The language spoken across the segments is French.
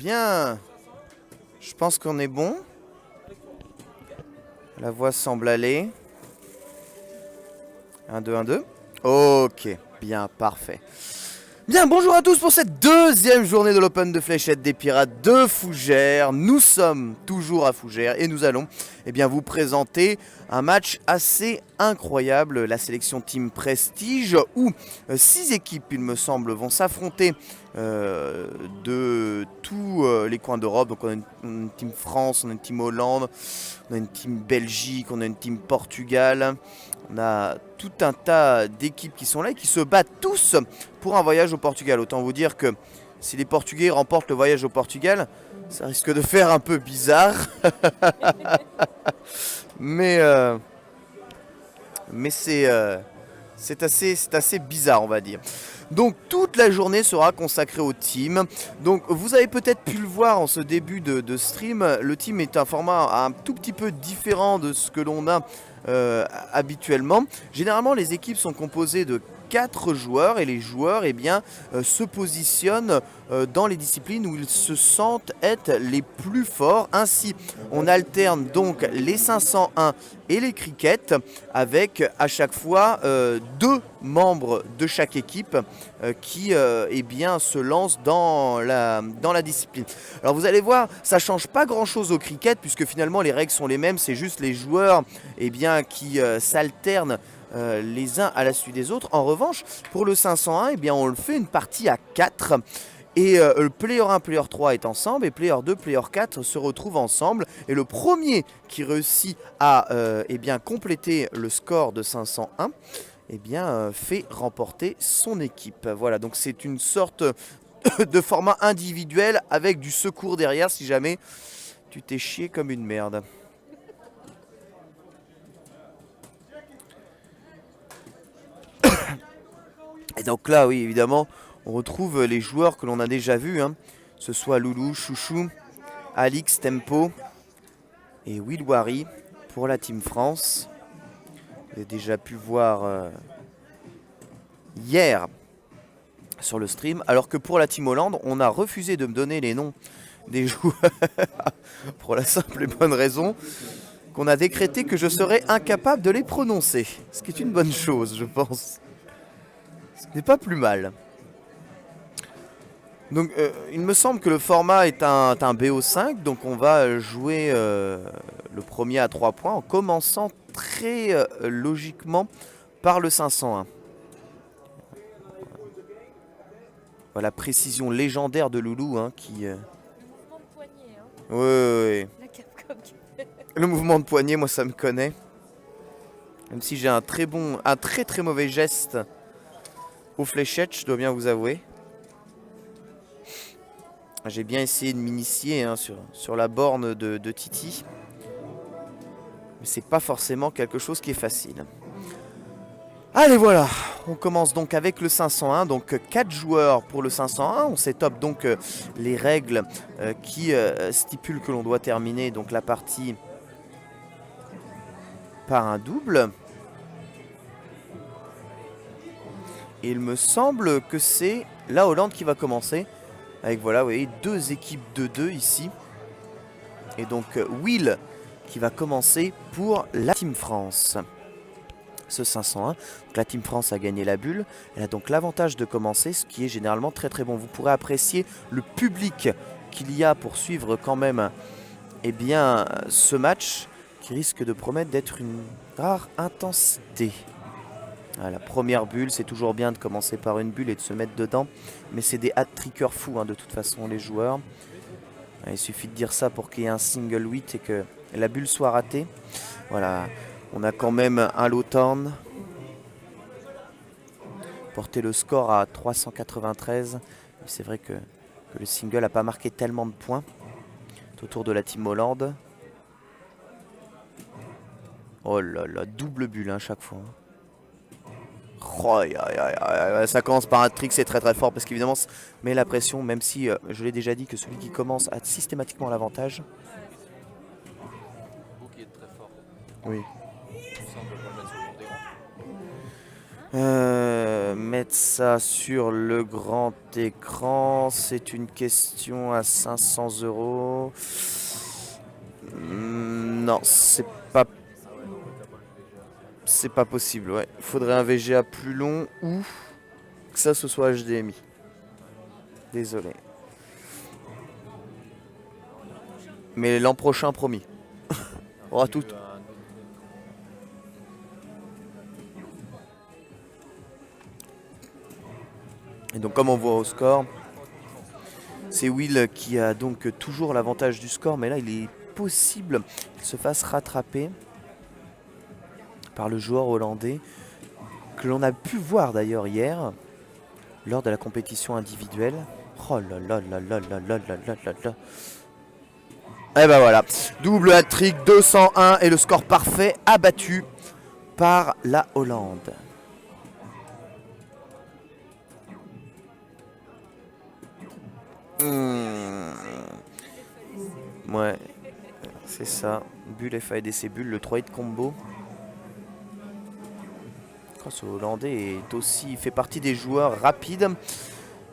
Bien, je pense qu'on est bon. La voix semble aller. 1-2, 1-2. Ok, bien, parfait. Bien, bonjour à tous pour cette deuxième journée de l'Open de Fléchettes des Pirates de Fougères. Nous sommes toujours à Fougères et nous allons vous présenter un match assez incroyable. La sélection Team Prestige où 6 équipes, il me semble, vont s'affronter de tous les coins d'Europe. Donc on a une Team France, on a une Team Hollande, on a une Team Belgique, on a une Team Portugal. On a tout un tas d'équipes qui sont là et qui se battent tous pour un voyage au Portugal. Autant vous dire que si les Portugais remportent le voyage au Portugal, ça risque de faire un peu bizarre. mais c'est assez bizarre, on va dire. Donc toute la journée sera consacrée au team. Donc vous avez peut-être pu le voir en ce début de stream. Le team est un format un tout petit peu différent de ce que l'on a habituellement. Généralement les équipes sont composées de 4 joueurs et les joueurs se positionnent dans les disciplines où ils se sentent être les plus forts. Ainsi on alterne donc les 501 et les cricket avec à chaque fois 2 membres de chaque équipe qui se lancent dans la discipline. Alors vous allez voir, ça change pas grand chose au cricket puisque finalement les règles sont les mêmes, c'est juste les joueurs qui s'alternent les uns à la suite des autres. En revanche, pour le 501, on le fait une partie à 4. Et le player 1, player 3 est ensemble et player 2, player 4 se retrouvent ensemble. Et le premier qui réussit à compléter le score de 501 fait remporter son équipe. Voilà, donc c'est une sorte de format individuel avec du secours derrière si jamais tu t'es chié comme une merde. Et donc là, oui, évidemment, on retrouve les joueurs que l'on a déjà vus, hein. Que ce soit Loulou, Chouchou, Alix, Tempo et Will Wary pour la Team France. Vous avez déjà pu voir hier sur le stream. Alors que pour la Team Hollande, on a refusé de me donner les noms des joueurs pour la simple et bonne raison qu'on a décrété que je serais incapable de les prononcer. Ce qui est une bonne chose, je pense. Ce n'est pas plus mal. Donc il me semble que le format est un BO5, donc on va jouer le premier à 3 points en commençant très logiquement par le 501. Voilà, précision légendaire de Loulou qui... Le mouvement de poignet, hein. Oui. La Capcom qui fait. Le mouvement de poignet, moi ça me connaît. Même si j'ai un très mauvais geste aux fléchettes, je dois bien vous avouer. J'ai bien essayé de m'initier sur la borne de Titi. Mais c'est pas forcément quelque chose qui est facile. Allez voilà, on commence donc avec le 501, donc 4 joueurs pour le 501. On set-up donc les règles qui stipulent que l'on doit terminer donc la partie par un double. Et il me semble que c'est la Hollande qui va commencer. Avec voilà, vous voyez, 2 équipes de 2 ici. Et donc Will qui va commencer pour la Team France. Ce 501. Donc la Team France a gagné la bulle. Elle a donc l'avantage de commencer, ce qui est généralement très très bon. Vous pourrez apprécier le public qu'il y a pour suivre quand même ce match qui risque de promettre d'être une rare intensité. La première bulle, c'est toujours bien de commencer par une bulle et de se mettre dedans. Mais c'est des hat-trickers fous de toute façon les joueurs. Il suffit de dire ça pour qu'il y ait un single 8 et que la bulle soit ratée. Voilà, on a quand même un low turn. Porter le score à 393. C'est vrai que le single n'a pas marqué tellement de points. C'est autour de la Team Hollande. Oh là là, double bulle chaque fois. Oh, ça commence par un trick, c'est très très fort parce qu'évidemment ça met la pression, même si je l'ai déjà dit que celui qui commence a systématiquement l'avantage. Qui est très fort. Oui. Ça, on peut pas le mettre sur le des rangs. Mettre ça sur le grand écran, c'est une question à 500 €. Non, c'est pas possible. Ouais, il faudrait un VGA plus long ou que ça ce soit HDMI. Désolé. Mais l'an prochain, promis. On aura tout. Et donc comme on voit au score, c'est Will qui a donc toujours l'avantage du score, mais là il est possible qu'il se fasse rattraper par le joueur hollandais, que l'on a pu voir d'ailleurs hier, lors de la compétition individuelle. Oh là là là là là là là là là là. Et ben voilà, double hat-trick, 201 et le score parfait abattu par la Hollande. Ouais, c'est ça. Bulle FAD, c'est Bulle, le 3 hit combo. Ce Hollandais est aussi, il fait partie des joueurs rapides.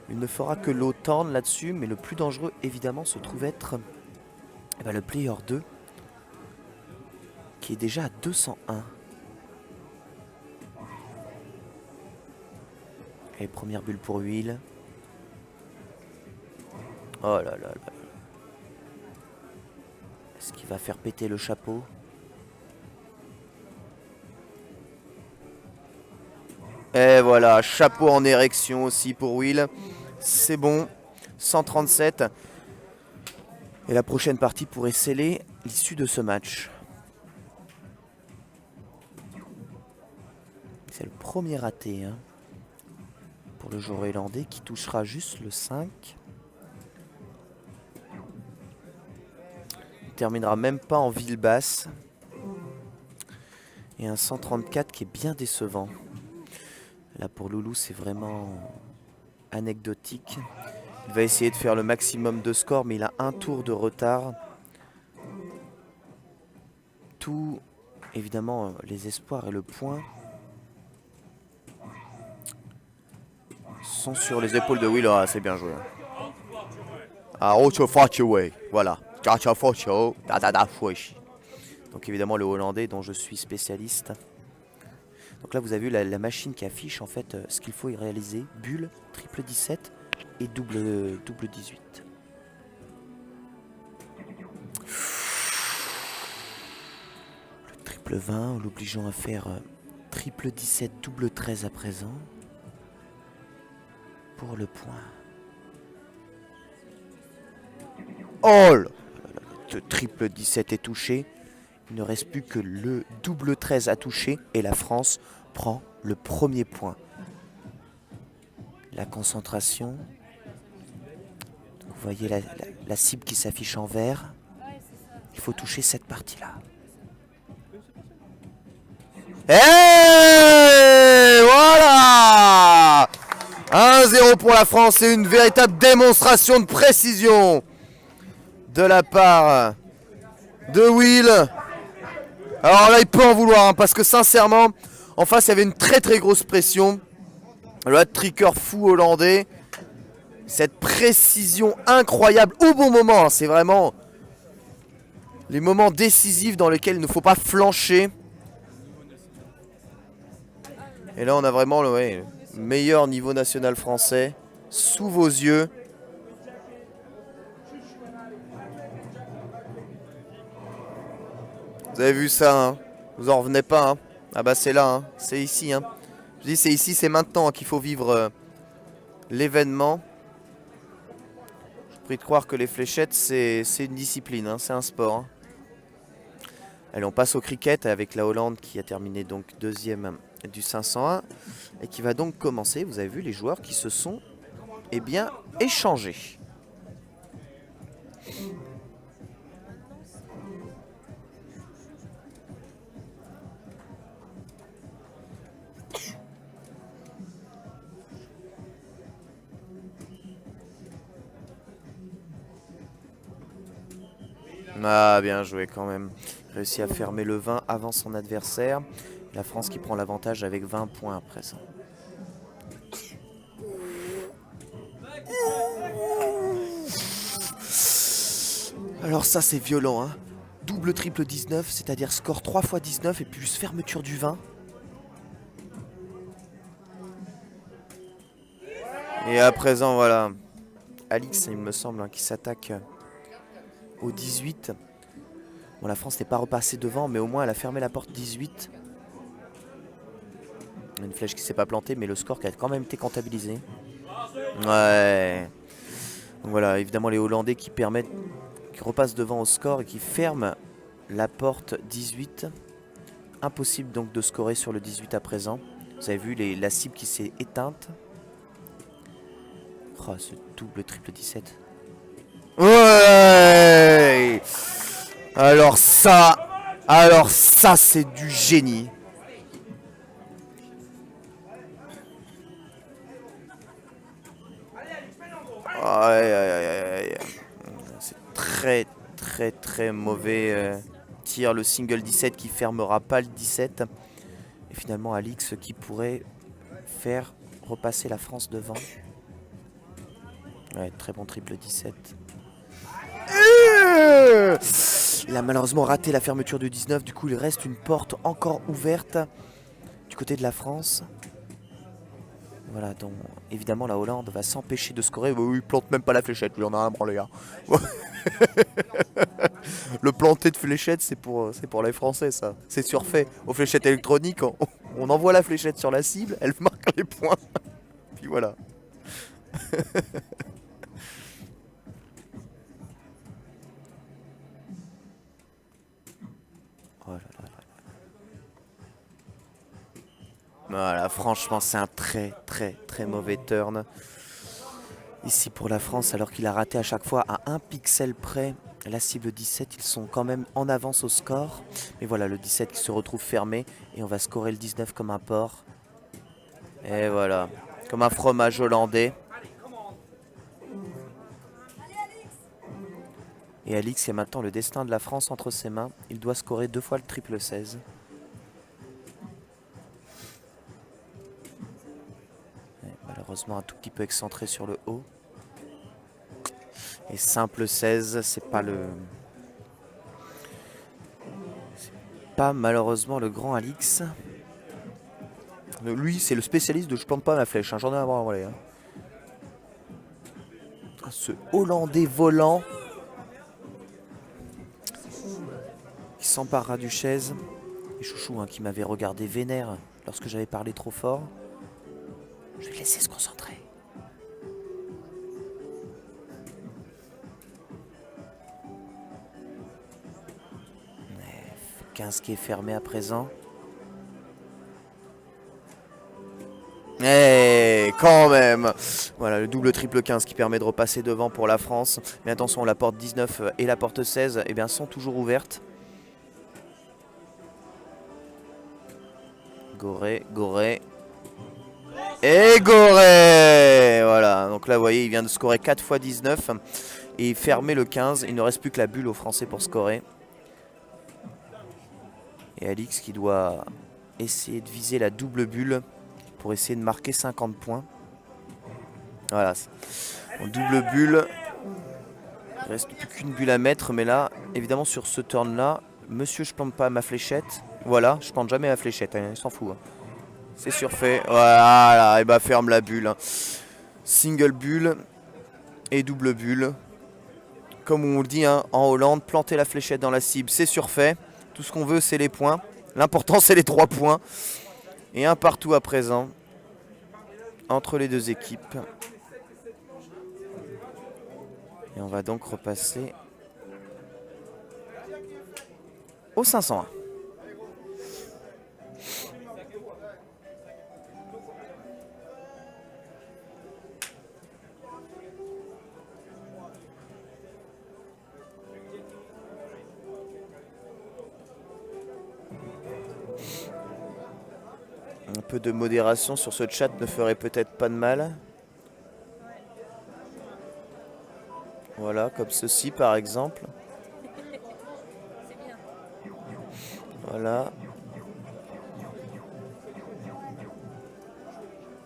Il ne fera que l'OTAN là-dessus, mais le plus dangereux évidemment se trouve être le player 2 qui est déjà à 201. Et première bulle pour Will. Oh là là là. Est-ce qu'il va faire péter le chapeau? Et voilà, chapeau en érection aussi pour Will. C'est bon, 137. Et la prochaine partie pourrait sceller l'issue de ce match. C'est le premier raté pour le joueur hollandais qui touchera juste le 5. Il terminera même pas en ville basse. Et un 134 qui est bien décevant. Là pour Loulou c'est vraiment anecdotique. Il va essayer de faire le maximum de score, mais il a un tour de retard. Tout, évidemment, les espoirs et le point sont sur les épaules de Will. Ah, c'est bien joué. Ah, voilà. Donc évidemment le Hollandais dont je suis spécialiste. Donc là vous avez vu la machine qui affiche en fait ce qu'il faut y réaliser. Bulle, triple 17 et double 18. Le triple 20 l'obligeant à faire triple 17, double 13 à présent. Pour le point. Oh là, le triple 17 est touché. Il ne reste plus que le double 13 à toucher et la France prend le premier point. La concentration. Vous voyez la cible qui s'affiche en vert. Il faut toucher cette partie-là. Et voilà! 1-0 pour la France, c'est une véritable démonstration de précision de la part de Will. Alors là il peut en vouloir parce que sincèrement en face il y avait une très très grosse pression. Le hat-tricker fou hollandais. Cette précision incroyable au bon moment, c'est vraiment les moments décisifs dans lesquels il ne faut pas flancher. Et là on a vraiment le meilleur niveau national français sous vos yeux. Vous avez vu ça, vous en revenez pas. Ah bah c'est là, c'est ici. Je dis c'est ici, c'est maintenant qu'il faut vivre l'événement. Je prie de croire que les fléchettes c'est une discipline, c'est un sport. Allez, on passe au cricket avec la Hollande qui a terminé donc deuxième du 501 et qui va donc commencer. Vous avez vu les joueurs qui se sont échangés. Ah, bien joué quand même. Réussi à fermer le 20 avant son adversaire. La France qui prend l'avantage avec 20 points à présent. Alors ça c'est violent hein. Double triple 19, c'est-à-dire score 3 fois 19 et plus fermeture du 20. Et à présent voilà, Alix il me semble hein, qui s'attaque au 18. Bon la France n'est pas repassée devant mais au moins elle a fermé la porte 18. Une flèche qui s'est pas plantée mais le score qui a quand même été comptabilisé. Ouais. Donc voilà, évidemment les Hollandais qui repassent devant au score et qui ferment la porte 18. Impossible donc de scorer sur le 18 à présent. Vous avez vu la cible qui s'est éteinte. Oh, ce double triple 17. Ouais. Alors ça c'est du génie. C'est très mauvais tir. Le single 17 qui fermera pas le 17. Et finalement Alix qui pourrait faire repasser la France devant. Ouais, très bon triple 17. Il a malheureusement raté la fermeture du 19. Du coup il reste une porte encore ouverte du côté de la France. Voilà, donc évidemment la Hollande va s'empêcher de scorer. Oui, il plante même pas la fléchette, lui en a un branlé. Hein. Le planter de fléchette, c'est pour les Français, ça. C'est surfait. Aux fléchettes électroniques, on envoie la fléchette sur la cible, elle marque les points. Puis voilà. Oh là là là. Voilà, franchement, c'est un très mauvais turn. Ici pour la France, alors qu'il a raté à chaque fois à 1 pixel près la cible 17, ils sont quand même en avance au score. Mais voilà, le 17 qui se retrouve fermé et on va scorer le 19 comme un porc. Et voilà, comme un fromage hollandais. Et Alix a maintenant le destin de la France entre ses mains. Il doit scorer 2 fois le triple 16. Et malheureusement un tout petit peu excentré sur le haut. Et simple 16, c'est pas malheureusement le grand Alix. Lui, c'est le spécialiste de je plante pas ma flèche. Hein. J'en ai à voir, voilà. Hein. Ce Hollandais volant qui s'emparera du chaise. Et Chouchou hein, qui m'avait regardé vénère lorsque j'avais parlé trop fort. Je vais le laisser se concentrer. 15 qui est fermé à présent. Eh, quand même. Voilà, le double triple 15 qui permet de repasser devant pour la France. Mais attention, la porte 19 et la porte 16 eh bien, sont toujours ouvertes. Goré. Et Goré. Voilà, donc là, vous voyez, il vient de scorer 4 fois 19 et fermer le 15. Il ne reste plus que la bulle aux Français pour scorer. Et Alix qui doit essayer de viser la double bulle pour essayer de marquer 50 points. Voilà. En double bulle. Il reste plus qu'une bulle à mettre. Mais là, évidemment, sur ce turn-là, monsieur, je plante pas ma fléchette. Voilà, je plante jamais ma fléchette. Hein, il s'en fout. Hein. C'est surfait. Voilà, et bah ferme la bulle. Hein. Single bulle et double bulle. Comme on le dit hein, en Hollande, planter la fléchette dans la cible, c'est surfait. Tout ce qu'on veut, c'est les points. L'important, c'est les 3 points. Et un partout à présent. Entre les deux équipes. Et on va donc repasser au 501. Un peu de modération sur ce chat ne ferait peut-être pas de mal. Voilà, comme ceci par exemple. C'est bien. Voilà.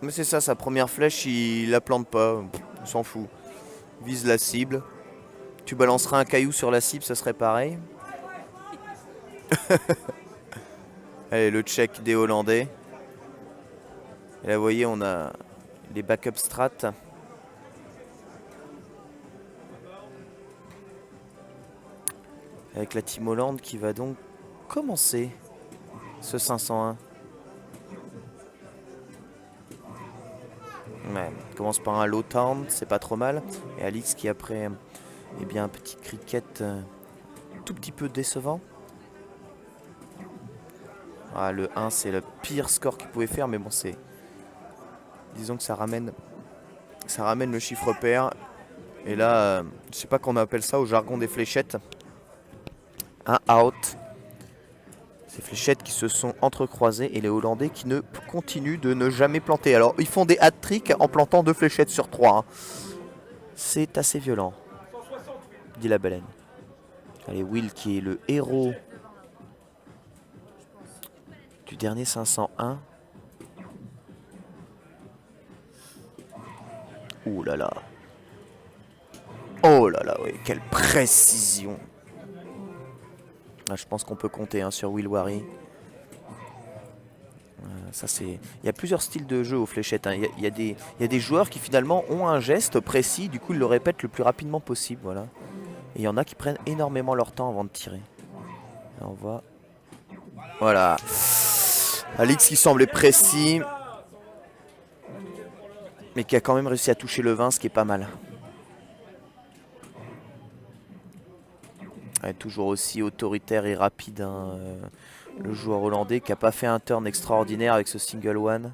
Mais c'est ça, sa première flèche, il la plante pas. Il s'en fout. Vise la cible. Tu balanceras un caillou sur la cible, ça serait pareil. Allez, le check des Hollandais. Et là, vous voyez, on a les backup strats. Avec la team Hollande qui va donc commencer ce 501. Ouais, il commence par un low town, c'est pas trop mal. Et Alix qui après, eh bien, un petit cricket tout petit peu décevant. Ah, le 1 c'est le pire score qu'il pouvait faire, mais bon c'est... Disons que ça ramène le chiffre pair. Et là, je sais pas qu'on appelle ça au jargon des fléchettes. Un out. Ces fléchettes qui se sont entrecroisées et les Hollandais qui ne continuent de ne jamais planter. Alors ils font des hat-tricks en plantant 2 fléchettes sur 3. Hein. C'est assez violent, dit la baleine. Allez, Will qui est le héros du dernier 501. Ouh là là. Oh là là, oui, quelle précision. Ah, je pense qu'on peut compter hein, sur Will Wary. Ça c'est... Il y a plusieurs styles de jeu aux fléchettes. Hein. Il y a des joueurs qui finalement ont un geste précis, du coup ils le répètent le plus rapidement possible. Voilà. Et il y en a qui prennent énormément leur temps avant de tirer. Là, on voit. Voilà. Alix qui semblait précis. Mais qui a quand même réussi à toucher le 20, ce qui est pas mal. Toujours aussi autoritaire et rapide, hein, le joueur hollandais qui n'a pas fait un turn extraordinaire avec ce single one.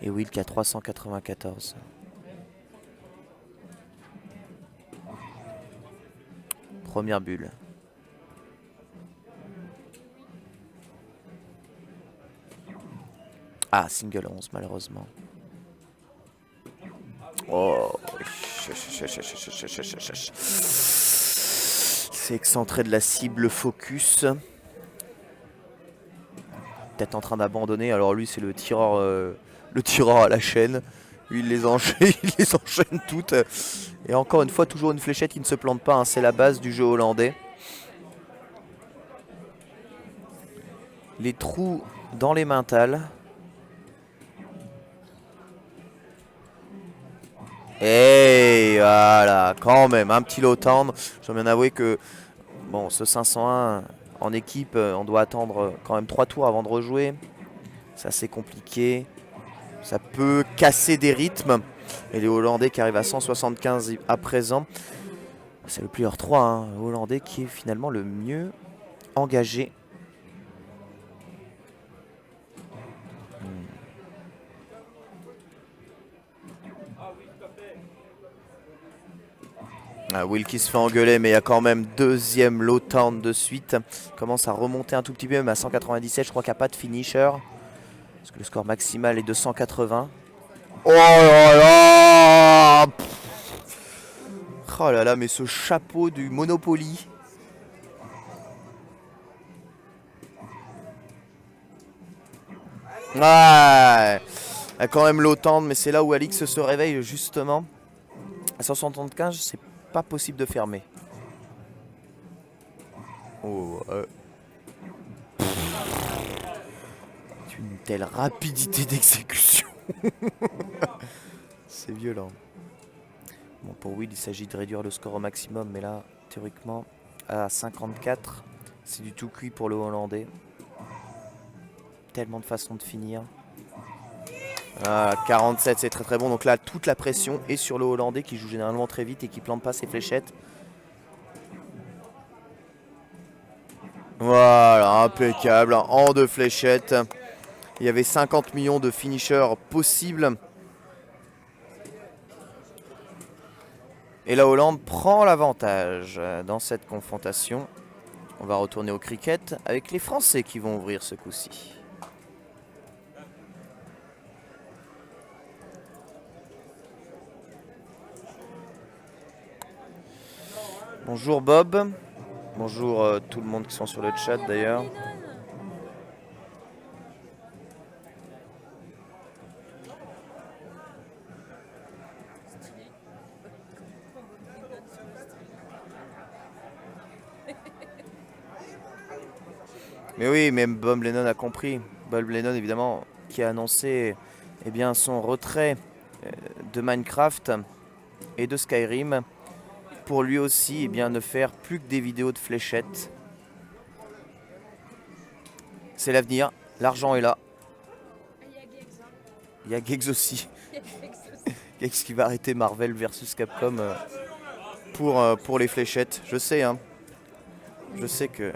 Et Will qui a 394. Première bulle. Ah, single 11 malheureusement. Oh, c'est excentré de la cible focus. Peut-être en train d'abandonner. Alors lui c'est le tireur à la chaîne. Lui il les enchaîne toutes. Et encore une fois toujours une fléchette qui ne se plante pas. Hein. C'est la base du jeu hollandais. Les trous dans les mentales. Et voilà, quand même, un petit low turn. Je dois bien avouer que bon, ce 501 en équipe, on doit attendre quand même 3 tours avant de rejouer. C'est assez compliqué. Ça peut casser des rythmes. Et les Hollandais qui arrivent à 175 à présent. C'est le player 3, hein, Hollandais qui est finalement le mieux engagé. Ah, Will qui se fait engueuler, mais il y a quand même deuxième low turn de suite. Il commence à remonter un tout petit peu, même à 197. Je crois qu'il n'y a pas de finisher. Parce que le score maximal est de 180. Oh là là! Oh là là, mais ce chapeau du Monopoly. Ouais, il y a quand même low turn, mais c'est là où Alix se réveille justement. À 175, c'est pas possible de fermer. Oh, une telle rapidité d'exécution. C'est violent. Bon, pour Will, il s'agit de réduire le score au maximum, mais là, théoriquement, à 54, c'est du tout cuit pour le Hollandais. Tellement de façons de finir. Ah, 47, c'est très très bon. Donc là, toute la pression est sur le Hollandais qui joue généralement très vite et qui plante pas ses fléchettes. Voilà, impeccable. En 2 fléchettes. Il y avait 50 millions de finishers possibles. Et la Hollande prend l'avantage dans cette confrontation. On va retourner au cricket avec les Français qui vont ouvrir ce coup-ci. Bonjour Bob. Bonjour tout le monde qui sont sur le chat d'ailleurs. Mais oui, même Bob Lennon a compris. Bob Lennon, évidemment, qui a annoncé eh bien, son retrait de Minecraft et de Skyrim pour lui aussi eh bien, ne faire plus que des vidéos de fléchettes. C'est l'avenir, l'argent est là. Il y a Gex, hein. Il y a Gex aussi. Il y a Gex aussi. Gex qui va arrêter Marvel versus Capcom pour les fléchettes. Je sais, hein. Je sais que...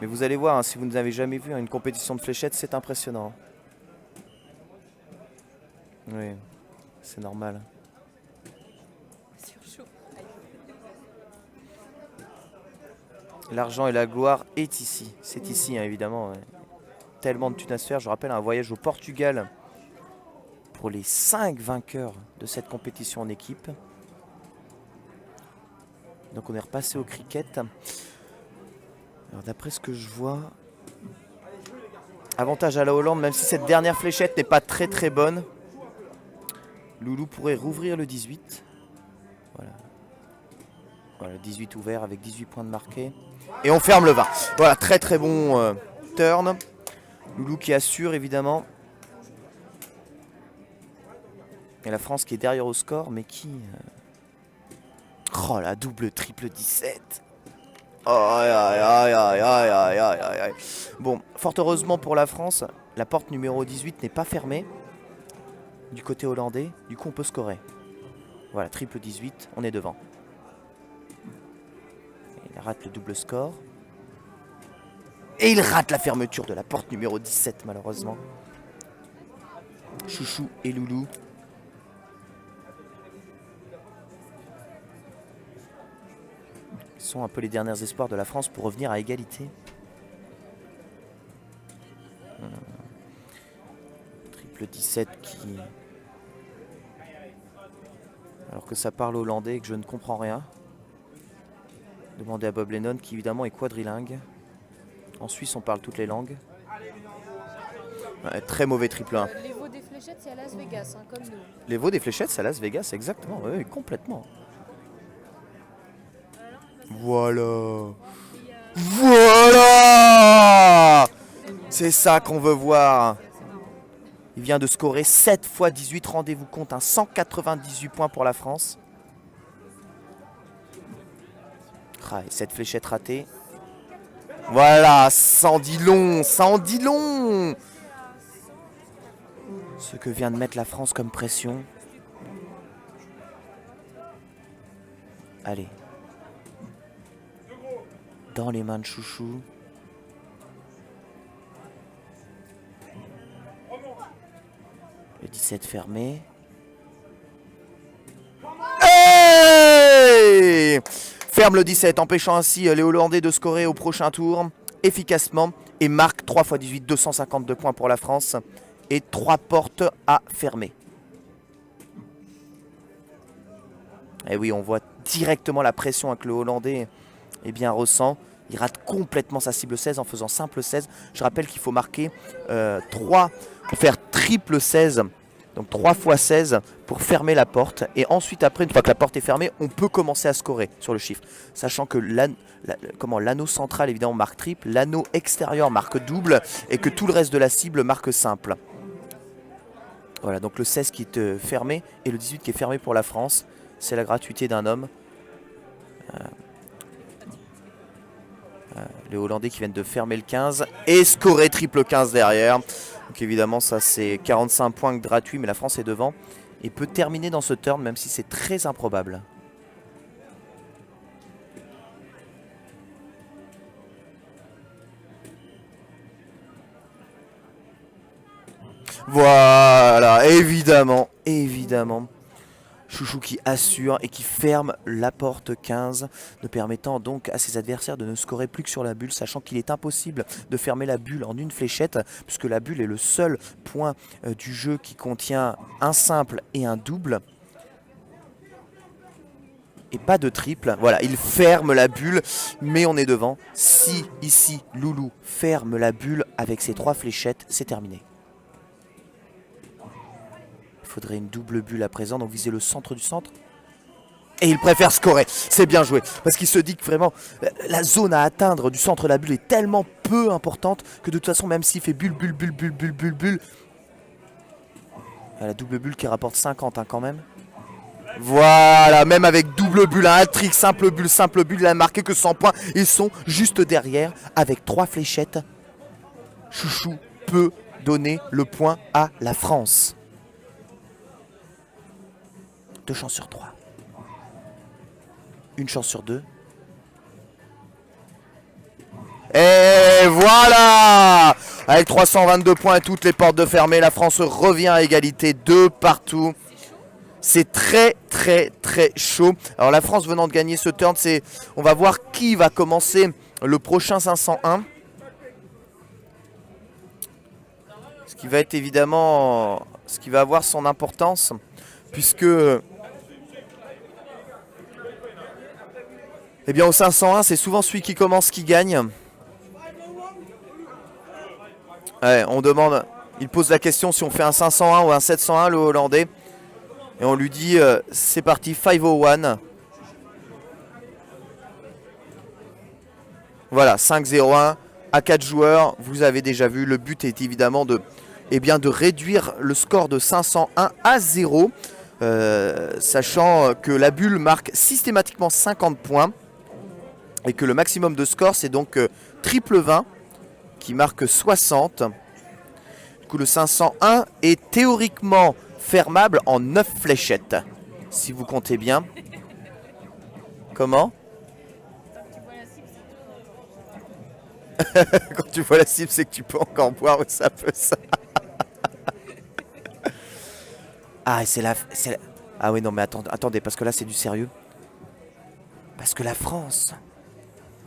Mais vous allez voir, hein, si vous n'avez jamais vu une compétition de fléchettes, c'est impressionnant. Oui, c'est normal. Sur chaud. L'argent et la gloire est ici. C'est ici, hein, évidemment. Ouais. Tellement de thunes à se faire. Je rappelle un voyage au Portugal pour les 5 vainqueurs de cette compétition en équipe. Donc on est repassé au cricket. Alors d'après ce que je vois, avantage à la Hollande, même si cette dernière fléchette n'est pas très très bonne. Loulou pourrait rouvrir le 18. Voilà. Voilà, 18 ouvert avec 18 points de marqué. Et on ferme le 20. Voilà, très très bon turn. Loulou qui assure évidemment. Et la France qui est derrière au score, mais qui... Oh la double triple 17. Oh, aïe, aïe, aïe, aïe, aïe, aïe, aïe, aïe. Bon, fort heureusement pour la France, la porte numéro 18 n'est pas fermée du côté hollandais. Du coup, on peut scorer. Voilà, triple 18, on est devant. Il rate le double score. Et il rate la fermeture de la porte numéro 17, malheureusement. Chouchou et Loulou. Sont un peu les derniers espoirs de la France pour revenir à égalité. Triple 17 qui... Alors que ça parle hollandais et que je ne comprends rien. Demandez à Bob Lennon qui évidemment est quadrilingue. En Suisse on parle toutes les langues. Ouais, très mauvais triple 1. Les veaux des fléchettes, c'est à Las Vegas, hein, comme nous. Les veaux des fléchettes c'est à Las Vegas, exactement. Oui, complètement. Voilà. Voilà. C'est ça qu'on veut voir. Il vient de scorer 7 fois 18, rendez-vous compte, hein, 198 points pour la France. Ah, et cette fléchette ratée. Voilà, ça en dit long, ça en dit long. Ce que vient de mettre la France comme pression. Allez. Dans les mains de Chouchou. Le 17 fermé. Hey! Ferme le 17, empêchant ainsi les Hollandais de scorer au prochain tour efficacement. Et marque 3 x 18, 252 points pour la France. Et 3 portes à fermer. Et oui, on voit directement la pression que le Hollandais ressent. Il rate complètement sa cible 16 en faisant simple 16. Je rappelle qu'il faut marquer 3, faire triple 16, donc 3 x 16 pour fermer la porte. Et ensuite, après, une fois que la porte est fermée, on peut commencer à scorer sur le chiffre. Sachant que l'anneau central, évidemment, marque triple, l'anneau extérieur marque double et que tout le reste de la cible marque simple. Voilà, donc le 16 qui est fermé et le 18 qui est fermé pour la France. C'est la gratuité d'un homme. Les Hollandais qui viennent de fermer le 15 et scorer triple 15 derrière. Donc évidemment ça c'est 45 points gratuits, mais la France est devant et peut terminer dans ce turn même si c'est très improbable. Voilà, évidemment, évidemment. Chouchou qui assure et qui ferme la porte 15, ne permettant donc à ses adversaires de ne scorer plus que sur la bulle, sachant qu'il est impossible de fermer la bulle en une fléchette, puisque la bulle est le seul point du jeu qui contient un simple et un double. Et pas de triple. Voilà, il ferme la bulle, mais on est devant. Si ici Loulou ferme la bulle avec ses 3 fléchettes, c'est terminé. Il faudrait une double bulle à présent, donc viser le centre du centre. Et il préfère scorer. C'est bien joué. Parce qu'il se dit que vraiment, la zone à atteindre du centre de la bulle est tellement peu importante que de toute façon, même s'il fait bulle, bulle, bulle, bulle, bulle, bulle, bulle. La double bulle qui rapporte 50 hein, quand même. Voilà, même avec double bulle, un hat-trick, simple bulle, il a marqué que 100 points. Ils sont juste derrière avec 3 fléchettes. Chouchou peut donner le point à la France. 2 chances sur 3. Une chance sur 2. Et voilà! Avec 322 points et toutes les portes de fermées, la France revient à égalité 2 partout. C'est très très très chaud. Alors la France venant de gagner ce turn, on va voir qui va commencer le prochain 501. Ce qui va être évidemment, ce qui va avoir son importance, puisque eh bien au 501, c'est souvent celui qui commence qui gagne. Ouais, on demande, il pose la question si on fait un 501 ou un 701 le Hollandais. Et on lui dit c'est parti 501. Voilà 5-0-1 à 4 joueurs. Vous avez déjà vu, le but est évidemment de réduire le score de 501 à 0. Sachant que la bulle marque systématiquement 50 points. Et que le maximum de score c'est donc triple 20 qui marque 60. Du coup le 501 est théoriquement fermable en 9 fléchettes. Si vous comptez bien. Comment? Quand tu vois la cible c'est que tu peux encore boire ou ça peut ça. Ah et c'est la... Ah oui non mais attendez parce que là c'est du sérieux. Parce que la France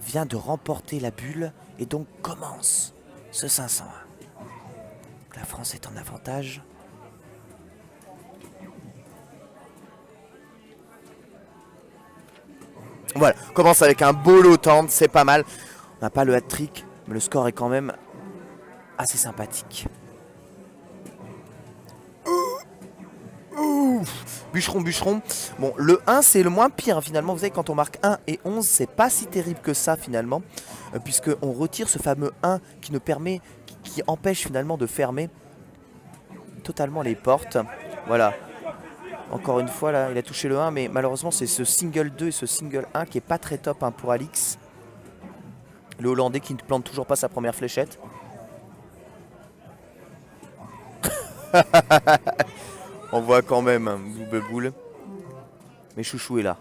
vient de remporter la bulle et donc commence ce 501. La France est en avantage. Voilà, on commence avec un beau lot tendre, c'est pas mal. On n'a pas le hat-trick, mais le score est quand même assez sympathique. Bûcheron, bûcheron. Bon, le 1, c'est le moins pire, hein, finalement. Vous savez, quand on marque 1 et 11, c'est pas si terrible que ça, finalement. Puisqu'on retire ce fameux 1 qui ne permet, qui empêche finalement de fermer totalement les portes. Voilà. Encore une fois, là, il a touché le 1, mais malheureusement, c'est ce single 2 et ce single 1 qui est pas très top hein, pour Alix. Le Hollandais qui ne plante toujours pas sa première fléchette. On voit quand même un double boule. Mais Chouchou est là.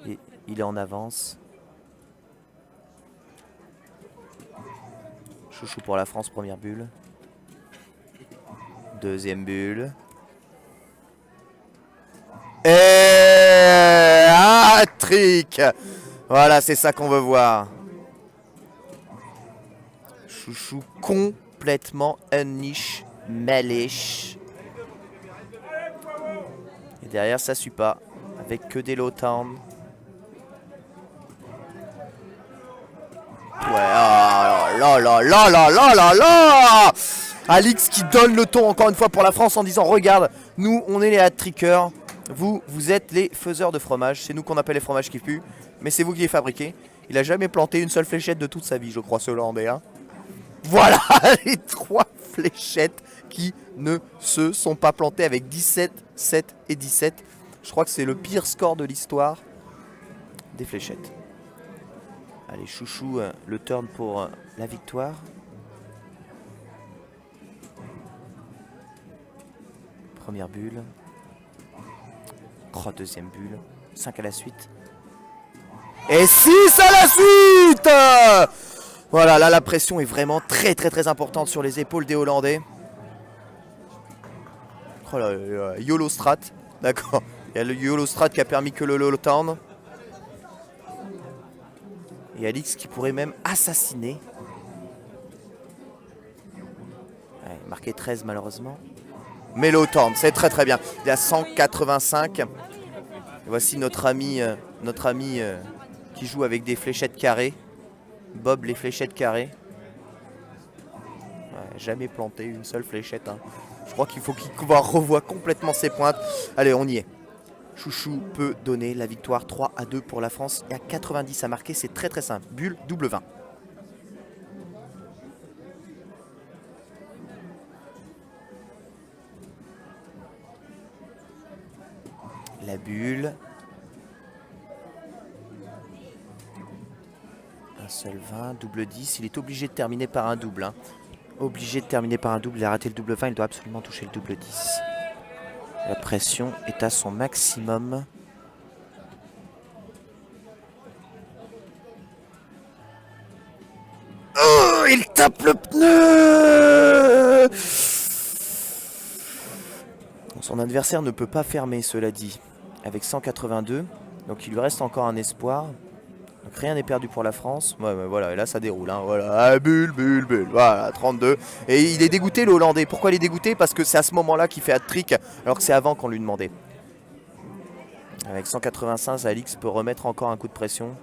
Et il est en avance. Chouchou pour la France, première bulle. Deuxième bulle. Et hat-trick. Voilà, c'est ça qu'on veut voir. Chouchou complètement unleash, malish. Et derrière, ça suit pas. Avec que des low town. Ouais, oh là là là là là là là. Alix qui donne le ton encore une fois pour la France en disant regarde, nous on est les hat-trickers. Vous êtes les faiseurs de fromage. C'est nous qu'on appelle les fromages qui puent. Mais c'est vous qui les fabriquez. Il a jamais planté une seule fléchette de toute sa vie, je crois, ce Hollandais. Hein. Voilà les 3 fléchettes qui ne se sont pas plantées avec 17, 7 et 17. Je crois que c'est le pire score de l'histoire des fléchettes. Allez, Chouchou, le turn pour la victoire. Première bulle. Oh, deuxième bulle. 5 à la suite. Et 6 à la suite. Voilà, là la pression est vraiment très très très importante sur les épaules des Hollandais. Oh là, YOLO Strat. D'accord. Il y a le YOLO Strat qui a permis que le low turn. Et Alix qui pourrait même assassiner. Ouais, marqué 13 malheureusement. Mais low turn, c'est très très bien. Il est à 185. Et voici notre ami qui joue avec des fléchettes carrées. Bob les fléchettes carrées. Ouais, jamais planté une seule fléchette. Hein. Je crois qu'il faut qu'il revoie complètement ses pointes. Allez, on y est. Chouchou peut donner la victoire 3-2 pour la France. Il y a 90 à marquer, c'est très très simple. Bulle, double 20. La bulle. Un seul 20, double 10. Il est obligé de terminer par un double. Hein. Obligé de terminer par un double. Il a raté le double 20, il doit absolument toucher le double 10. La pression est à son maximum. Oh, il tape le pneu! Son adversaire ne peut pas fermer, cela dit, avec 182. Donc il lui reste encore un espoir. Donc rien n'est perdu pour la France. Ouais, voilà, et là ça déroule. Hein, voilà, ah, bulle, bulle, bulle. Voilà, 32. Et il est dégoûté, le Hollandais. Pourquoi il est dégoûté? Parce que c'est à ce moment-là qu'il fait hat-trick, alors que c'est avant qu'on lui demandait. Avec 185, Alix peut remettre encore un coup de pression.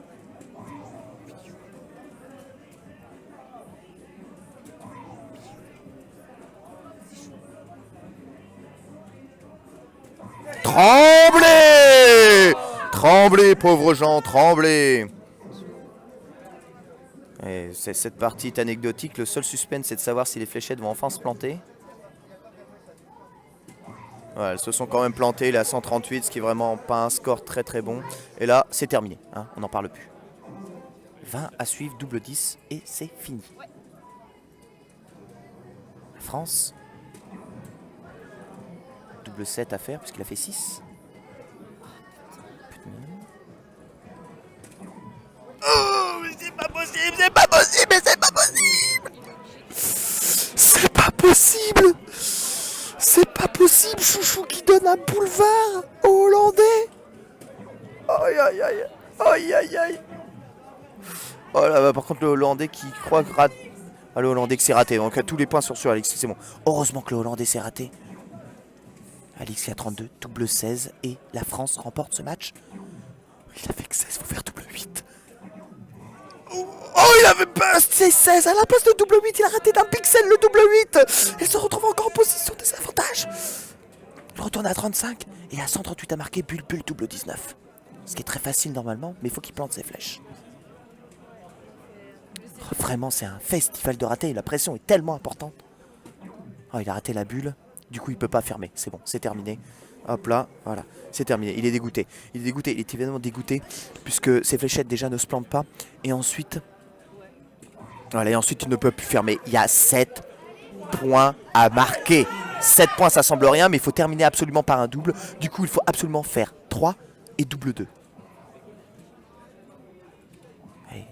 Tremblez! Tremblez, pauvres gens, tremblez! Et cette partie est anecdotique. Le seul suspense, c'est de savoir si les fléchettes vont enfin se planter. Ouais, elles se sont quand même plantées, là, 138, ce qui est vraiment pas un score très très bon. Et là, c'est terminé, hein, on n'en parle plus. 20 à suivre, double 10, et c'est fini. La France. Double 7 à faire, puisqu'il a fait 6. Oh, mais c'est pas possible, c'est pas possible, mais c'est pas possible! C'est pas possible! C'est pas possible, Chouchou qui donne un boulevard aux Hollandais! Aïe aïe aïe! Aïe aïe aïe! Oh là, bah, par contre, le Hollandais qui croit que rate. Ah, le Hollandais que c'est raté, donc tous les points sont sur Alix, c'est bon. Heureusement que le Hollandais s'est raté. Alix qui a 32, double 16, et la France remporte ce match. Il avait que 16, il faut faire double 8. Oh, il avait bust, c'est 16, à la place de double 8, il a raté d'un pixel le double 8. Il se retrouve encore en position de désavantage. Il retourne à 35, et à 138 à marquer, bulle, bulle, double 19. Ce qui est très facile normalement, mais il faut qu'il plante ses flèches. Oh, vraiment, c'est un festival de ratés, la pression est tellement importante. Oh, il a raté la bulle, du coup il peut pas fermer, c'est bon, c'est terminé. Hop là, voilà, c'est terminé, il est dégoûté. Il est dégoûté, il est évidemment dégoûté, puisque ses fléchettes déjà ne se plantent pas. Et ensuite, voilà, et ensuite il ne peut plus fermer. Il y a 7 points à marquer. 7 points, ça semble rien, mais il faut terminer absolument par un double. Du coup, il faut absolument faire 3 et double 2. Allez.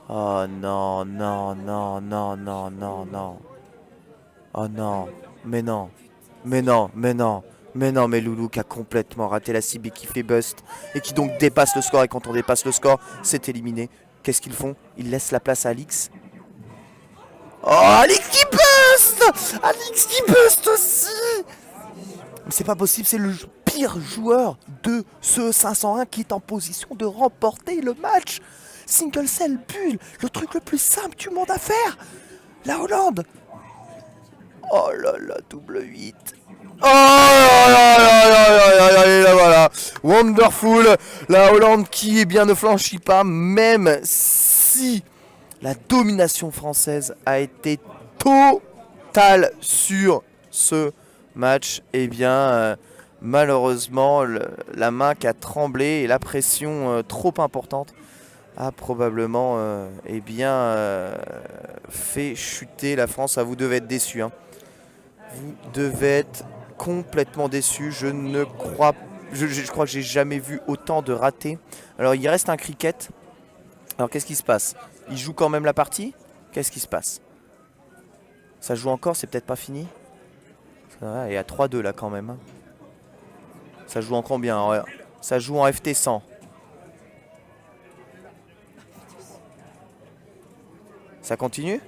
Oh non, non, non, non, non, non, non. Oh non, mais non, mais non, mais non, mais non, mais Loulou qui a complètement raté la cible et qui fait bust et qui donc dépasse le score. Et quand on dépasse le score, c'est éliminé. Qu'est-ce qu'ils font? Ils laissent la place à Alix. Oh, Alix qui bust! Alix qui bust aussi! Mais c'est pas possible, c'est le pire joueur de ce 501 qui est en position de remporter le match. Single cell bulle, le truc le plus simple du monde à faire. La Hollande. Oh là là, double 8. Oh là là là là là là, voilà. Wonderful. La Hollande qui, eh bien, ne flanchit pas, même si la domination française a été totale sur ce match. Eh bien, malheureusement, la main qui a tremblé et la pression trop importante a probablement eh bien, fait chuter la France. Ah, vous devez être déçus. Hein. Vous devez être complètement déçus. Je ne crois pas. Je crois que j'ai jamais vu autant de ratés. Alors il reste un cricket. Alors qu'est-ce qui se passe? Il joue quand même la partie? Qu'est-ce qui se passe? Ça joue encore, c'est peut-être pas fini. Il y a 3-2 là quand même. Ça joue en combien? Ouais. Ça joue en FT 100. Ça continue?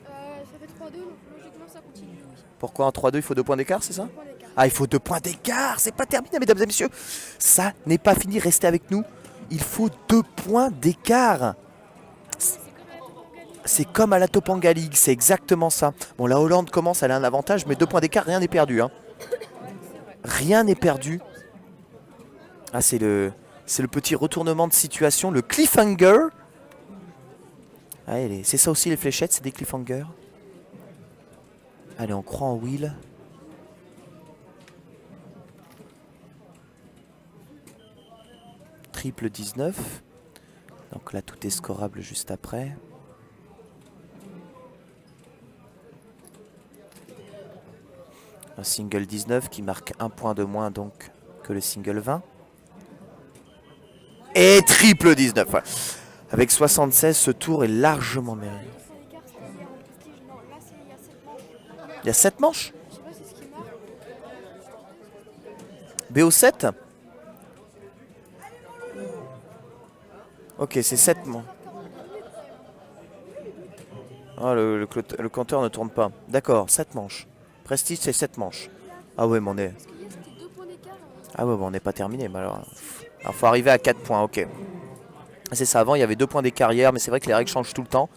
Ça fait 3-2, donc logiquement ça continue. Oui. Pourquoi en 3-2 il faut 2 points d'écart, c'est ça? 2 points d'écart. Ah, il faut 2 points d'écart, c'est pas terminé mesdames et messieurs. Ça n'est pas fini, restez avec nous. Il faut 2 points d'écart. C'est comme à la Topanga League, c'est exactement ça. Bon, la Hollande commence, elle a un avantage, mais 2 points d'écart, rien n'est perdu. Hein. Rien n'est perdu. Ah, c'est le petit retournement de situation, le cliffhanger. Ah, c'est ça aussi les fléchettes, c'est des cliffhangers. Allez, on croit en Will. Triple 19. Donc là, tout est scorable juste après. Un single 19 qui marque un point de moins donc que le single 20. Et triple 19. Ouais. Avec 76, ce tour est largement mérité. Il y a 7 manches. BO7. Ok, c'est 7 manches. Oh, le compteur ne tourne pas. D'accord, 7 manches. Prestige, c'est 7 manches. Ah ouais, mais on est... Ah ouais, bon, on n'est pas terminé. Mais alors, faut arriver à 4 points, ok. C'est ça, avant il y avait 2 points d'écart hier, mais c'est vrai que les règles changent tout le temps.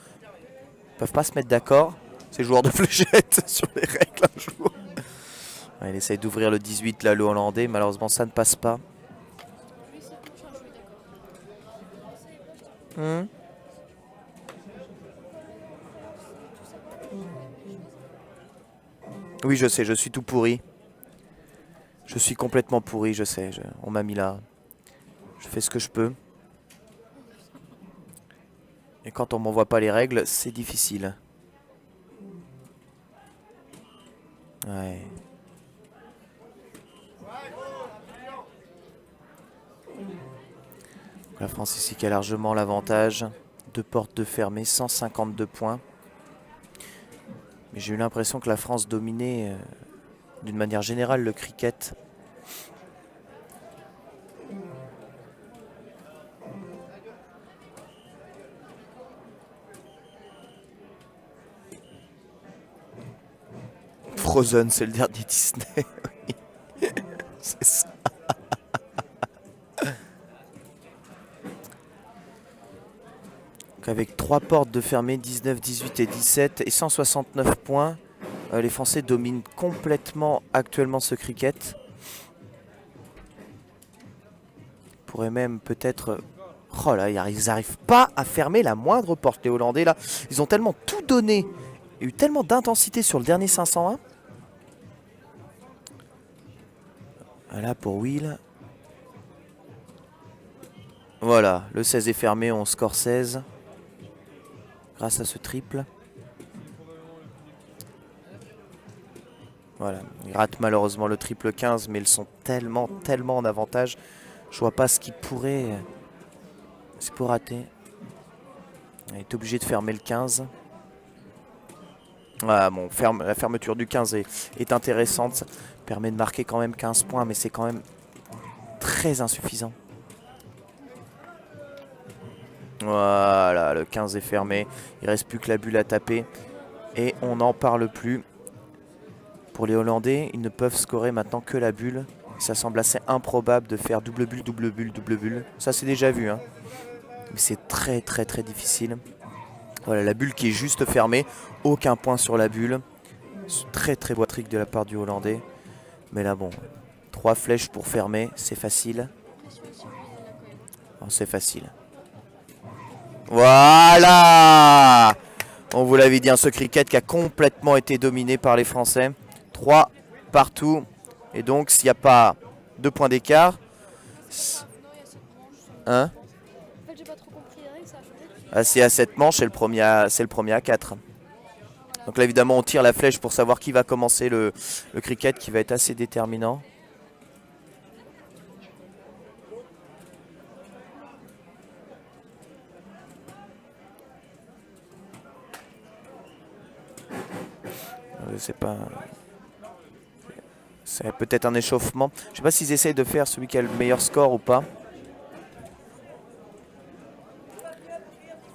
Ils peuvent pas se mettre d'accord, ces joueurs de fléchettes, sur les règles un jour. Ouais, il essaye d'ouvrir le 18 là, le hollandais, malheureusement ça ne passe pas. Oui, je sais, je suis tout pourri. Je suis complètement pourri, je sais. On m'a mis là. Je fais ce que je peux. Et quand on m'envoie pas les règles, c'est difficile. Ouais. La France ici qui a largement l'avantage. 2 portes de fermées, 152 points. Mais j'ai eu l'impression que la France dominait d'une manière générale le cricket. Frozen, c'est le dernier Disney. C'est ça. Avec 3 portes de fermées, 19, 18 et 17 et 169 points, les Français dominent complètement actuellement ce cricket. Ils pourraient même peut-être... Oh là, ils n'arrivent pas à fermer la moindre porte, les Hollandais là. Ils ont tellement tout donné. Il y a eu tellement d'intensité sur le dernier 501. Voilà pour Will. Voilà, le 16 est fermé, on score 16. Grâce à ce triple. Voilà, ils ratent malheureusement le triple 15, mais ils sont tellement en avantage. Je vois pas ce qui pourrait... C'est pour rater. Il est obligé de fermer le 15. Ah bon, la fermeture du 15 est intéressante. Ça permet de marquer quand même 15 points, mais c'est quand même très insuffisant. Voilà, le 15 est fermé. Il reste plus que la bulle à taper. Et on n'en parle plus. Pour les Hollandais, ils ne peuvent scorer maintenant que la bulle. Ça semble assez improbable de faire double bulle, double bulle, double bulle. Ça c'est déjà vu, hein. Mais c'est très difficile. Voilà, la bulle qui est juste fermée. Aucun point sur la bulle. Très beau trick de la part du Hollandais. Mais là bon, 3 flèches pour fermer, c'est facile. Oh, c'est facile. Voilà! On vous l'avait dit, ce cricket qui a complètement été dominé par les Français. 3 partout. Et donc, s'il n'y a pas 2 points d'écart... Hein? En fait, j'ai pas trop compris les règles, ça a changé. Ah, c'est à 7 manches, c'est le premier à 4. Donc là, évidemment, on tire la flèche pour savoir qui va commencer le cricket, qui va être assez déterminant. Je sais pas. C'est peut-être un échauffement. Je sais pas s'ils essayent de faire celui qui a le meilleur score ou pas.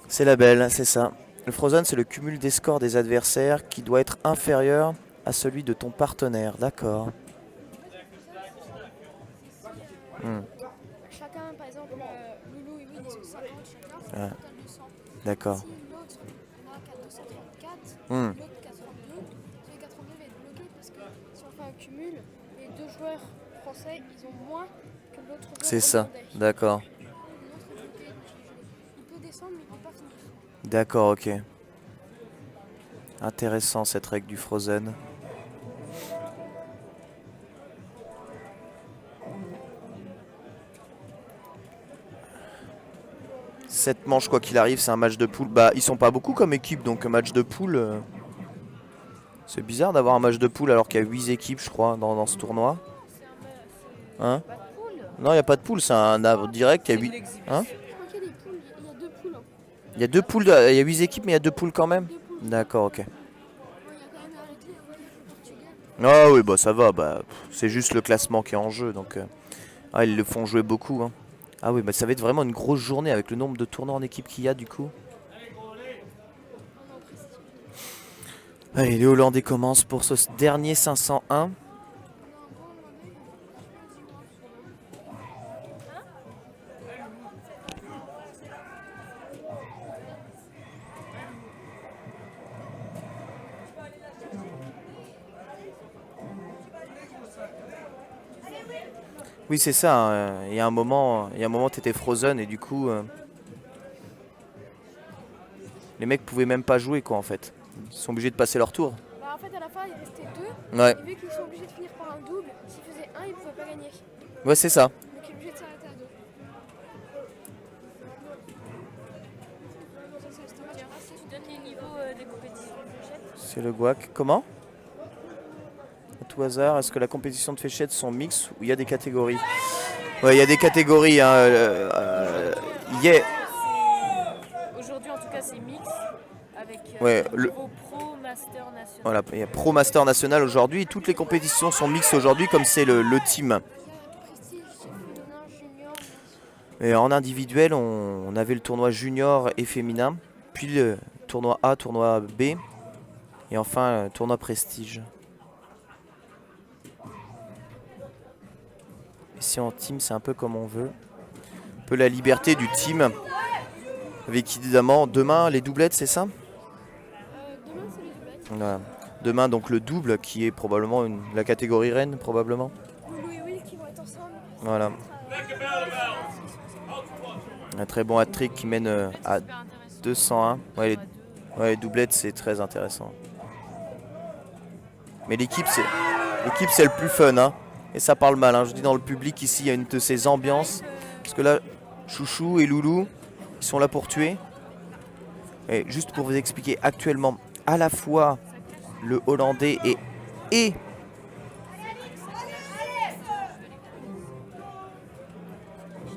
C'est la belle, c'est ça. Le Frozen, c'est le cumul des scores des adversaires qui doit être inférieur à celui de ton partenaire. D'accord. Chacun, par exemple, Loulou et Will, ils ont 50 chacun, c'est un total de 100. D'accord. Si l'autre, on a un qui a 234, Hmm. l'autre qui a 32. Celui qui a 32 va être bloqué parce que si on fait un cumul, les deux joueurs français, ils ont moins que l'autre joueur C'est ça, hollandais. d'accord. L'autre est bloqué, donc il peut descendre mais il peut pas finir. D'accord, ok. Intéressant cette règle du Frozen. Sept manches quoi qu'il arrive, c'est un match de poule. Bah ils sont pas beaucoup comme équipe, donc un match de poule. C'est bizarre d'avoir un match de poule alors qu'il y a 8 équipes je crois dans ce tournoi. Hein? Pas de poule. Non, il n'y a pas de poule, c'est un arbre direct, il y a C'est de 8. l'exhibition. Hein? Je crois qu'il y a des poules, il y a deux poules. Hein. Il y a 2 poules, il y a 8 équipes mais il y a 2 poules quand même. Deux poules. D'accord, ok. Bon, il y a quand même arrêté le Portugal. Ah oui, bah ça va, bah, c'est juste le classement qui est en jeu, donc ah, ils le font jouer beaucoup. Hein. Ah oui, bah ça va être vraiment une grosse journée avec le nombre de tournois en équipe qu'il y a du coup. Allez, les Hollandais commencent pour ce dernier 501. Oui, c'est ça. Hein, il y a un moment, t'étais Frozen et du coup, les mecs pouvaient même pas jouer quoi en fait. Ils sont obligés de passer leur tour. Bah, en fait, à la fin, il restait deux. Ouais, Et vu qu'ils sont obligés de finir par un double, s'ils faisaient un, ils pouvaient pas gagner. ouais, c'est ça. Donc, ils sont obligés de s'arrêter à deux. Tu donnes les niveaux des compétitions de fléchettes. C'est le guac. Comment? À tout hasard, est-ce que la compétition de fléchettes sont mixtes ou il y a des catégories? Ouais, il y a des catégories. Hein, yeah. Aujourd'hui, en tout cas, c'est mix avec Ouais, le le- niveau pro master national. Voilà, il y a Pro Master National aujourd'hui. Toutes les compétitions sont mixtes aujourd'hui comme c'est le team. Prestige, féminin, junior. Et en individuel, on avait le tournoi junior et féminin, puis le tournoi A, tournoi B, et enfin le tournoi prestige. Ici en team, c'est un peu comme on veut. Un peu la liberté du team. Avec évidemment demain les doublettes, c'est ça? Demain, c'est les doublets. Voilà. Demain donc le double qui est probablement la catégorie reine probablement. Loulou et Will qui vont être ensemble. Voilà. Un très bon hat-trick qui mène à Super intéressant. 201. Ouais, À deux. les doublette c'est très intéressant. Mais l'équipe c'est le plus fun hein. Et ça parle mal hein. Je dis dans le public ici il y a une de ces ambiances. Parce que là Chouchou et Loulou ils sont là pour tuer. Et juste pour vous expliquer actuellement à la fois le Hollandais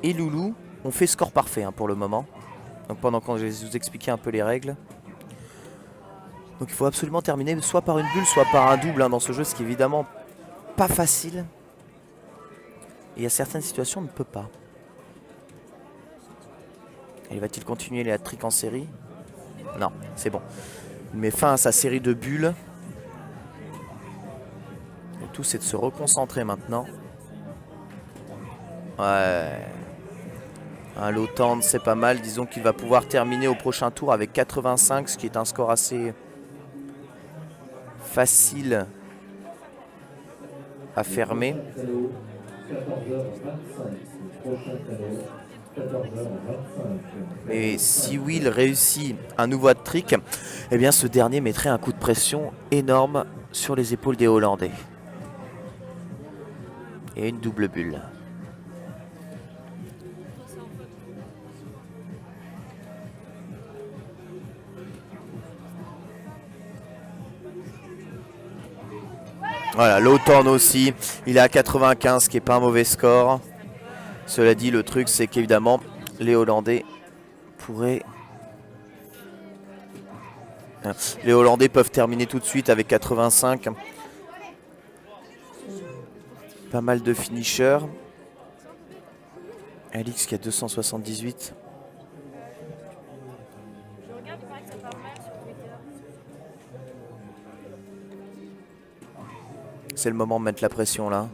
et Loulou ont fait score parfait hein, pour le moment. Donc pendant que je vais vous expliquer un peu les règles. Donc il faut absolument terminer soit par une bulle, soit par un double hein, dans ce jeu, ce qui est évidemment pas facile. Et il y a certaines situations, on ne peut pas. Et va-t-il continuer les hat-tricks en série? Non, c'est bon. Il met fin à sa série de bulles. Le tout c'est de se reconcentrer maintenant. Ouais. Un low tend, c'est pas mal. Disons qu'il va pouvoir terminer au prochain tour avec 85, ce qui est un score assez facile à fermer. Et si Will réussit un nouveau hat-trick, eh bien ce dernier mettrait un coup de pression énorme sur les épaules des Hollandais. Et une double bulle. Voilà, l'Autan aussi, il est à 95, ce qui n'est pas un mauvais score. Cela dit, le truc, c'est qu'évidemment, les Hollandais pourraient... Les Hollandais peuvent terminer tout de suite avec 85. Pas mal de finishers. Alix qui a 278. Je regarde, il paraît que ça parle mal sur Twitter. C'est le moment de mettre la pression là.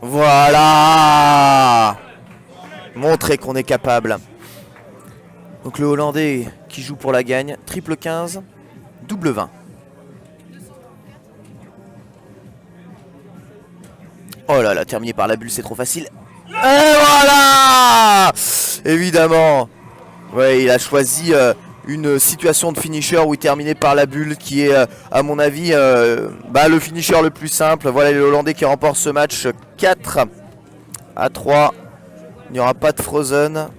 Voilà! Montrer qu'on est capable. Donc le Hollandais qui joue pour la gagne, triple 15, double 20. Oh là là, terminé par la bulle, c'est trop facile. Et voilà! Évidemment. Ouais, il a choisi une situation de finisher où il terminait par la bulle qui est, à mon avis, le finisher le plus simple. Voilà les Hollandais qui remportent ce match 4-3. Il n'y aura pas de Frozen.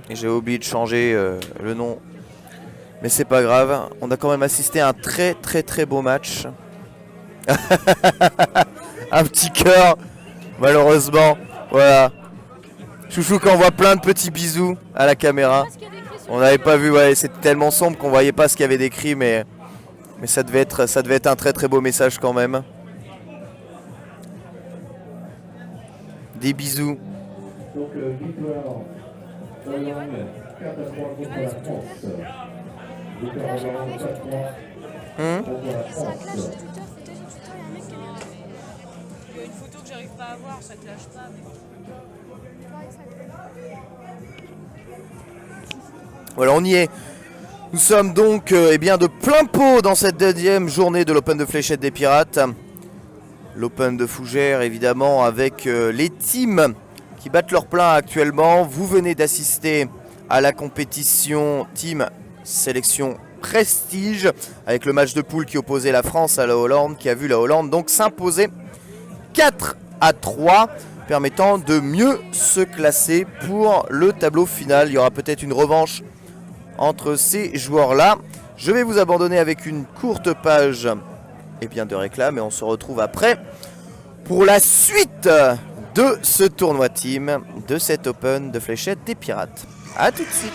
Et j'ai oublié de changer le nom. Mais c'est pas grave. On a quand même assisté à un très très très beau match. Un petit cœur. Malheureusement. Voilà. Chouchou qui envoie plein de petits bisous à la caméra. On n'avait pas vu, ouais, c'était tellement sombre qu'on voyait pas ce qu'il y avait d'écrit, mais ça devait être un très très beau message quand même. Des bisous. Donc victoire Hollande 4-3 contre la France. Victoire Hollande 4-3 contre la C'est un clash France. sur Twitter, c'était sur Twitter, il y a un mec qui avait raison. Il y a une photo que j'arrive pas à voir, ça clash pas. Mais... Voilà, on y est. Nous sommes donc de plein pot dans cette deuxième journée de l'Open de Fléchettes des Pirates. L'Open de Fougères, évidemment, avec les teams qui battent leur plein actuellement. Vous venez d'assister à la compétition Team Sélection Prestige avec le match de poule qui opposait la France à la Hollande, qui a vu la Hollande donc s'imposer 4-3, permettant de mieux se classer pour le tableau final. Il y aura peut-être une revanche entre ces joueurs-là. Je vais vous abandonner avec une courte page de réclame et on se retrouve après pour la suite de ce tournoi team, de cet Open de Fléchettes des Pirates. A tout de suite.